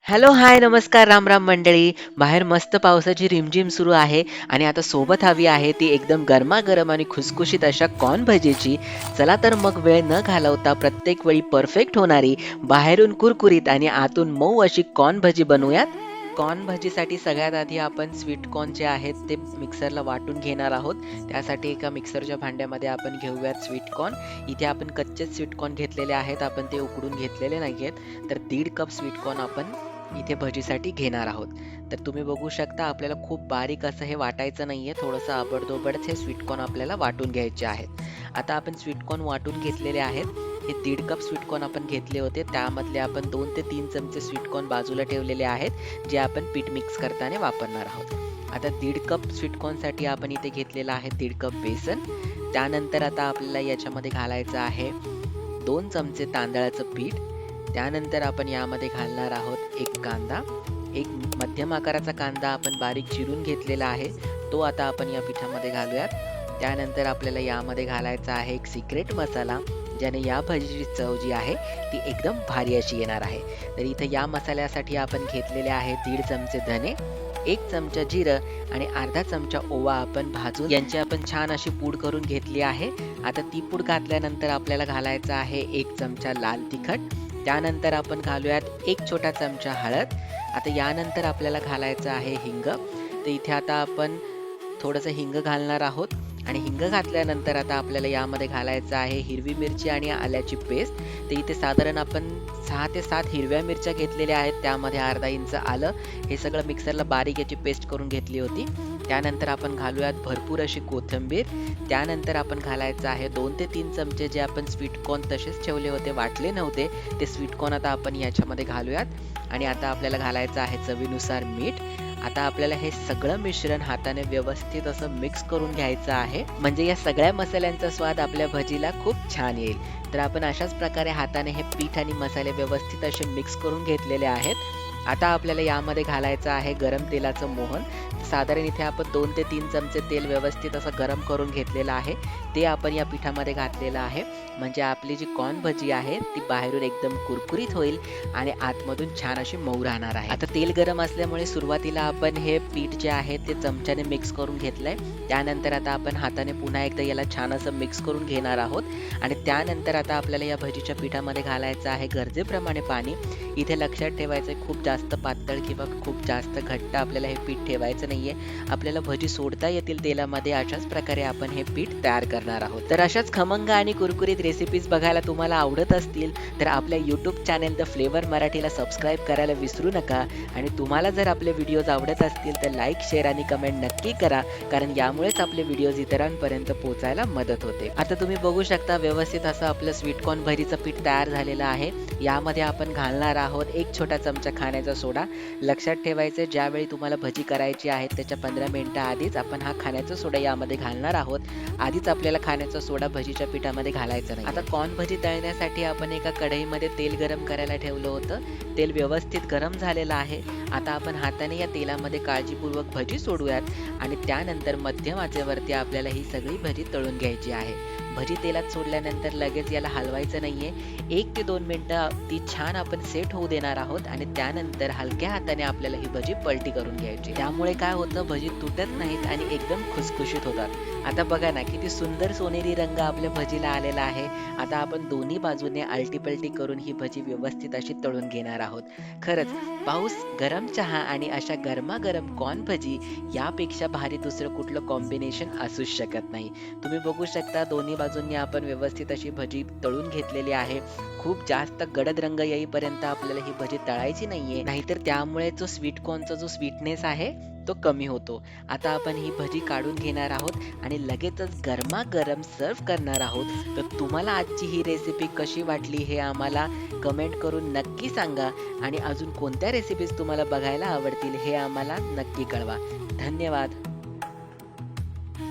Hello, हाय, नमस्कार, राम राम मंडळी. बाहेर मस्त पावसाची रिमझिम सुरू आहे आणि आता सोबत हवी आहे ती एकदम गरमागरम आणि खुसखुशीत अशा कॉर्न भजीची. चला तर मग वेळ न घालवता प्रत्येक वेळी परफेक्ट होणारी, बाहेरून कुरकुरीत आणि आतून मऊ अशी कॉर्न भजी बनवूयात. कॉर्न भजीसाठी सगळ्यात आधी आपण स्वीट कॉर्न जे आहेत ते मिक्सरला वाटून घेणार आहोत. त्यासाठी एका मिक्सरच्या भांड्यामध्ये आपण घेऊयात स्वीट कॉर्न. इथे आपण कच्चेच स्वीट कॉर्न घेतलेले आहेत, आपण ते उकडून घेतलेले नाहीयेत. तर 1.5 कप स्वीट कॉर्न आपण इथे भजीसाठी घेणार आहोत. तर तुम्ही बघू शकता आपल्याला खूप बारीक असं हे वाटायचं नाहीये, थोडंसं आबडधोबडच हे स्वीट कॉर्न आपल्याला वाटून घ्यायचे आहेत. आता आपण स्वीट कॉर्न वाटून घेतलेले आहेत. हे 1.5 कप स्वीट कॉर्न आपण घेतले होते, त्यामधले आपण 2 ते 3 चमचे स्वीट कॉर्न बाजूला ठेवलेले आहेत, जे आपण पीठ मिक्स करताना वापरणार आहोत. आता 1.5 कप स्वीट कॉर्नसाठी आपण इथे घेतलेला आहे 1.5 कप बेसन. त्यानंतर आता आपल्याला याच्यामध्ये घालायचं आहे 2 चमचे तांदळाचं पीठ. त्यानंतर आपण यामध्ये घालणार आहोत एक कांदा. एक मध्यम आकाराचा कांदा आपण बारीक चिरून घेतलेला आहे, तो आता आपण या पिठामध्ये घालूयात. त्यानंतर आपल्याला यामध्ये घालायचा आहे एक सिक्रेट मसाला, ज्याने या भजीची चव जी आहे ती एकदम भारी अशी येणार आहे. तर इथं या मसाल्यासाठी आपण घेतलेले आहे 1.5 चमचे धने, 1 चमचा जिरं आणि अर्धा चमचा ओवा आपण भाजून यांची आपण छान अशी पूड करून घेतली आहे. आता ती पूड घातल्यानंतर आपल्याला घालायचं आहे 1 चमचा लाल तिखट. त्यानंतर आपण घालूयात 1 छोटा चमचा हळद. आता यानंतर आपल्याला घालायचं आहे हिंग. तर इथे आता आपण थोडंसं हिंग घालणार आहोत आणि हिंग घातल्यानंतर आता आपल्याला यामध्ये घालायचं आहे हिरवी मिरची आणि आल्याची पेस्ट. तर इथे साधारण आपण 6 ते 7 हिरव्या मिरच्या घेतलेल्या आहेत, त्यामध्ये अर्धा इंच आलं. हे सगळं मिक्सरला बारीक याची पेस्ट करून घेतली होती. त्यानंतर आपण घालूयात भरपूर अशी कोथिंबीर. त्यानंतर आपण घालायचं आहे 2 ते 3 चमचे जे आपण स्वीट कॉर्न तसेच ठेवले होते, वाटले नव्हते, ते स्वीट कॉर्न आता आपण याच्यामध्ये घालूयात आणि आता आपल्याला घालायचं आहे चवीनुसार मीठ. आता आपल्याला हे सगळं मिश्रण हाताने व्यवस्थित असं मिक्स करून घ्यायचं आहे, म्हणजे या सगळ्या मसाल्यांचा स्वाद आपल्या भजीला खूप छान येईल. तर आपण अशाच प्रकारे हाताने हे पीठ आणि मसाले व्यवस्थित असे मिक्स करून घेतलेले आहेत. आता आपल्याला यामध्ये घालायचं आहे गरम तेलाचं मोहन. साधारण इथे आपण 2 ते 3 चमचे तेल व्यवस्थित असं गरम करून घेतलेलं आहे, ते आपण या पिठामध्ये घातलेलं आहे. म्हणजे आपली जी कॉर्न भजी आहे ती बाहेरून एकदम कुरकुरीत होईल आणि आतमधून छान अशी मऊ राहणार आहे. आता तेल गरम असल्यामुळे सुरुवातीला आपण हे पीठ जे आहे ते चमच्याने मिक्स करून घेतलंय. त्यानंतर आता आपण हाताने पुन्हा एकदा याला छान असं मिक्स करून घेणार आहोत आणि त्यानंतर आता आपल्याला या भजीच्या पिठामध्ये घालायचं आहे गरजेप्रमाणे पाणी. इथे लक्षात ठेवायचं खूप जास्त पातळ किंवा खूप जास्त घट्ट आपल्याला हे पीठ ठेवायचं नाहीये. आपल्याला भजी सोडता येतील तेलामध्ये, अशाच प्रकारे आपण हे पीठ तयार करणार आहोत. तर अशाच खमंग आणि कुरकुरीत रेसिपीज बघायला तुम्हाला आवडत असतील तर आपल्या यूट्यूब चॅनेल द फ्लेवर मराठीला सबस्क्राईब करायला विसरू नका. आणि तुम्हाला जर आपले व्हिडिओज आवडत असतील तर लाईक, शेअर आणि कमेंट नक्की करा, कारण यामुळेच आपले व्हिडिओज इतरांपर्यंत पोहोचायला मदत होते. आता तुम्ही बघू शकता व्यवस्थित असं आपलं स्वीट कॉर्न भजीचं पीठ तयार झालेलं आहे. यामध्ये आपण घालणार आहोत 1 छोटा चमचा खाण्याचा सोडा. लक्षात ठेवायचं ज्यावेळी तुम्हाला भजी करायची आहे त्याच्या 15 मिनिटं आधीच आपण हा खाण्याचा सोडा यामध्ये घालणार आहोत. आधीच आपल्याला खाण्याचा सोडा भजीच्या पिठामध्ये घालायचा नाही. आता कॉर्न भजी तळण्यासाठी आपण एका कढईमध्ये तेल गरम करायला ठेवलं होतं. तेल व्यवस्थित गरम झालेलं आहे. आता आपण हाताने या तेलामध्ये काळजीपूर्वक भजी सोडूयात आणि त्यानंतर मध्यम आचेवरती आपल्याला ही सगळी भजी तळून घ्यायची आहे. भजी तेलात सोडल्यानंतर लगेच याला हलवायचं नाहीये. 1 ते 2 मिनिटं ती छान आपण सेट होऊ देणार आहोत आणि त्यानंतर हलक्या हाताने आपल्याला ही भजी पलटी करून घ्यायची. त्यामुळे काय होतं, भजी तुटत नाहीत आणि एकदम खुसखुशीत होतात. आता बघा ना किती सुंदर सोनेरी रंग आपल्या भजीला आलेला आहे. आता आपण दोन्ही बाजूने आलटी पलटी करून ही भजी व्यवस्थित अशी तळून घेणार आहोत. खरंच पाऊस, गरम चहा आणि अशा गरमागरम कॉर्न भजी यापेक्षा भारी दुसरं कुठलं कॉम्बिनेशन असूच शकत नाही. तुम्ही बघू शकता दोन्ही बाजूंनी आपण व्यवस्थित अशी भजी तळून घेतलेली आहे. खूप जास्त गडद रंग येईपर्यंत आपल्याला ही भजी तळायची नाहीये, नाहीतर त्यामुळे जो स्वीट कॉर्नचा जो स्वीटनेस आहे तो कमी होतो. आता आपण ही भजी काढून घेणार आहोत आणि लगेचच गरमागरम सर्व करणार आहोत. तर तुम्हाला आजची ही रेसिपी कशी वाटली हे आम्हाला कमेंट करून नक्की सांगा आणि अजून कोणत्या रेसिपीज तुम्हाला बघायला आवडतील हे आम्हाला नक्की कळवा. धन्यवाद.